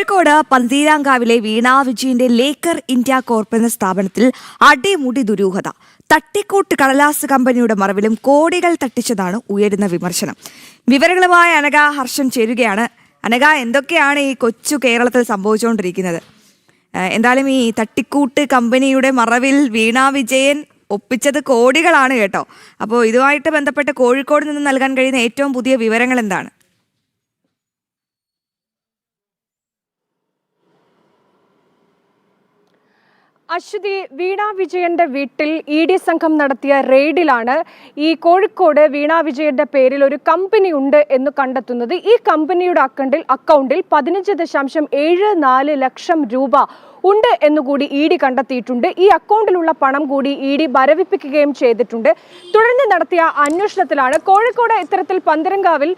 കോഴിക്കോട് പന്തീരാങ്കാവിലെ വീണാ വിജയന്റെ Laker India corp എന്ന സ്ഥാപനത്തിൽ അടിമുടി ദുരൂഹത. തട്ടിക്കൂട്ട് കടലാസ് കമ്പനിയുടെ മറവിലും കോടികൾ തട്ടിച്ചതാണ് ഉയരുന്ന വിമർശനം. വിവരങ്ങളുമായി അനഘ ഹർഷൻ ചേരുകയാണ്. അനഘ, എന്തൊക്കെയാണ് ഈ കൊച്ചു കേരളത്തിൽ സംഭവിച്ചുകൊണ്ടിരിക്കുന്നത്? എന്തായാലും ഈ തട്ടിക്കൂട്ട് കമ്പനിയുടെ മറവിൽ വീണാ വിജയൻ ഒപ്പിച്ചത് കോടികളാണ് കേട്ടോ. അപ്പോൾ ഇതുമായിട്ട് ബന്ധപ്പെട്ട് കോഴിക്കോട് നിന്ന് നൽകാൻ കഴിയുന്ന ഏറ്റവും പുതിയ വിവരങ്ങൾ എന്താണ്? അശ്വതി, വീണാ വിജയന്റെ വീട്ടിൽ ED സംഘം നടത്തിയ റെയ്ഡിലാണ് ഈ കോഴിക്കോട് വീണാ വിജയന്റെ പേരിൽ ഒരു കമ്പനി ഉണ്ട് എന്ന് കണ്ടെത്തുന്നത്. ഈ കമ്പനിയുടെ അക്കൗണ്ടിൽ 15.74 ലക്ഷം രൂപ ഉണ്ട് എന്നുകൂടി ED കണ്ടെത്തിയിട്ടുണ്ട്. ഈ അക്കൗണ്ടിലുള്ള പണം കൂടി ED മരവിപ്പിക്കുകയും ചെയ്തിട്ടുണ്ട്. തുടർന്ന് നടത്തിയ അന്വേഷണത്തിലാണ് കോഴിക്കോട് ഇത്തരത്തിൽ പന്തീരാങ്കാവിൽ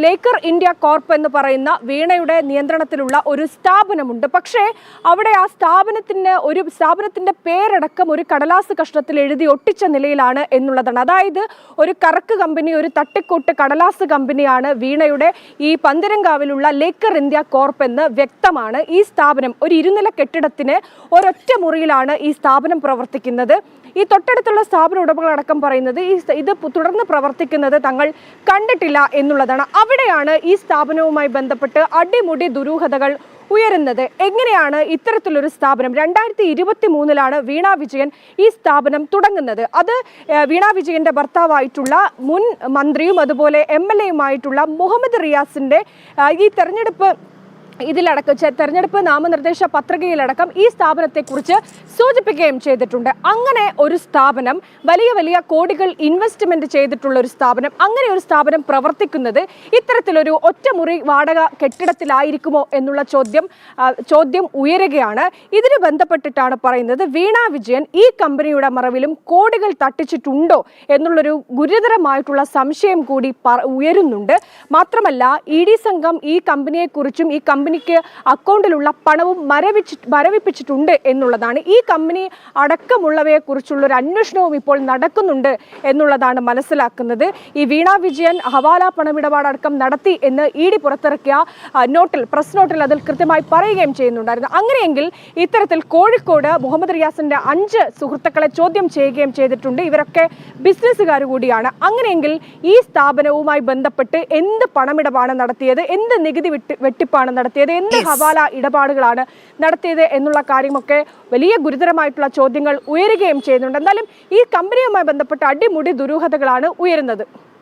ലേക്കർ ഇന്ത്യ കോർപ്പ് എന്ന് പറയുന്ന വീണയുടെ നിയന്ത്രണത്തിലുള്ള ഒരു സ്ഥാപനമുണ്ട്. പക്ഷേ അവിടെ ആ സ്ഥാപനത്തിന്റെ പേരടക്കം ഒരു കടലാസ് കഷ്ണത്തിൽ എഴുതി ഒട്ടിച്ച നിലയിലാണ് എന്നുള്ളതാണ്. അതായത് ഒരു കറക്ക് കമ്പനി, ഒരു തട്ടിക്കൂട്ട് കടലാസ് കമ്പനിയാണ് വീണയുടെ ഈ പന്തീരാങ്കാവിലുള്ള ലേക്കർ ഇന്ത്യ കോർപ്പ് എന്ന് വ്യക്തമാണ്. ഈ സ്ഥാപനം ഒരു ഇരുനില കെട്ടിടത്തിന് ഒരൊറ്റ മുറിയിലാണ് ഈ സ്ഥാപനം പ്രവർത്തിക്കുന്നത്. ഈ തൊട്ടടുത്തുള്ള സ്ഥാപന ഉടമകളടക്കം പറയുന്നത് ഇത് തുടർന്ന് പ്രവർത്തിക്കുന്നത് തങ്ങൾ കണ്ടിട്ടില്ല എന്നുള്ളതാണ്. അവിടെയാണ് ഈ സ്ഥാപനവുമായി ബന്ധപ്പെട്ട് അടിമുടി ദുരൂഹതകൾ ഉയരുന്നത്. എങ്ങനെയാണ് ഇത്തരത്തിലൊരു സ്ഥാപനം 2023 വീണാ വിജയൻ ഈ സ്ഥാപനം തുടങ്ങുന്നത്? അത് വീണാ വിജയന്റെ ഭർത്താവായിട്ടുള്ള മുൻ മന്ത്രിയും അതുപോലെ MLA-യുമായിട്ടുള്ള മുഹമ്മദ് റിയാസിന്റെ ഈ തെരഞ്ഞെടുപ്പ് നാമനിർദ്ദേശ പത്രികയിലടക്കം ഈ സ്ഥാപനത്തെക്കുറിച്ച് സൂചിപ്പിക്കുകയും ചെയ്തിട്ടുണ്ട്. അങ്ങനെ ഒരു സ്ഥാപനം, വലിയ കോടികൾ ഇൻവെസ്റ്റ്മെന്റ് ചെയ്തിട്ടുള്ള ഒരു സ്ഥാപനം, അങ്ങനെ ഒരു സ്ഥാപനം പ്രവർത്തിക്കുന്നത് ഇത്തരത്തിലൊരു ഒറ്റമുറി വാടക കെട്ടിടത്തിലായിരിക്കുമോ എന്നുള്ള ചോദ്യം ഉയരുകയാണ്. ഇതിന് ബന്ധപ്പെട്ടിട്ടാണ് പറയുന്നത് വീണാ വിജയൻ ഈ കമ്പനിയുടെ മറവിലും കോടികൾ തട്ടിച്ചിട്ടുണ്ടോ എന്നുള്ളൊരു ഗുരുതരമായിട്ടുള്ള സംശയം കൂടി ഉയരുന്നുണ്ട്. മാത്രമല്ല ED സംഘം ഈ കമ്പനിയെക്കുറിച്ചും ഈ കമ്പനിക്ക് അക്കൗണ്ടിലുള്ള പണവും മരവിപ്പിച്ചിട്ടുണ്ട് എന്നുള്ളതാണ്. ഈ കമ്പനി അടക്കമുള്ളവയെ കുറിച്ചുള്ള ഒരു അന്വേഷണവും ഇപ്പോൾ നടക്കുന്നുണ്ട് എന്നുള്ളതാണ് മനസ്സിലാക്കുന്നത്. ഈ വീണാ വിജയൻ ഹവാല പണമിടപാടക്കം നടത്തി എന്ന് ED പുറത്തിറക്കിയ പ്രസ് നോട്ടിൽ അതിൽ കൃത്യമായി പറയുകയും ചെയ്യുന്നുണ്ടായിരുന്നു. അങ്ങനെയെങ്കിൽ ഇത്തരത്തിൽ കോഴിക്കോട് മുഹമ്മദ് റിയാസിന്റെ 5 സുഹൃത്തുക്കളെ ചോദ്യം ചെയ്യുകയും ചെയ്തിട്ടുണ്ട്. ഇവരൊക്കെ ബിസിനസ്സുകാർ കൂടിയാണ്. അങ്ങനെയെങ്കിൽ ഈ സ്ഥാപനവുമായി ബന്ധപ്പെട്ട് എന്ത് പണമിടപാടാണ് നടത്തിയത്, എന്ത് നികുതി വെട്ടിപ്പാണ് നടത്തിയത്, എന്ത് ഹവാല ഇടപാടുകളാണ് നടത്തിയത് എന്നുള്ള കാര്യമൊക്കെ വലിയ ഗുരുതരമായിട്ടുള്ള ചോദ്യങ്ങൾ ഉയരുകയും ചെയ്യുന്നുണ്ട്. എന്തായാലും ഈ കമ്പനിയുമായി ബന്ധപ്പെട്ട അടിമുടി ദുരൂഹതകളാണ് ഉയരുന്നത്.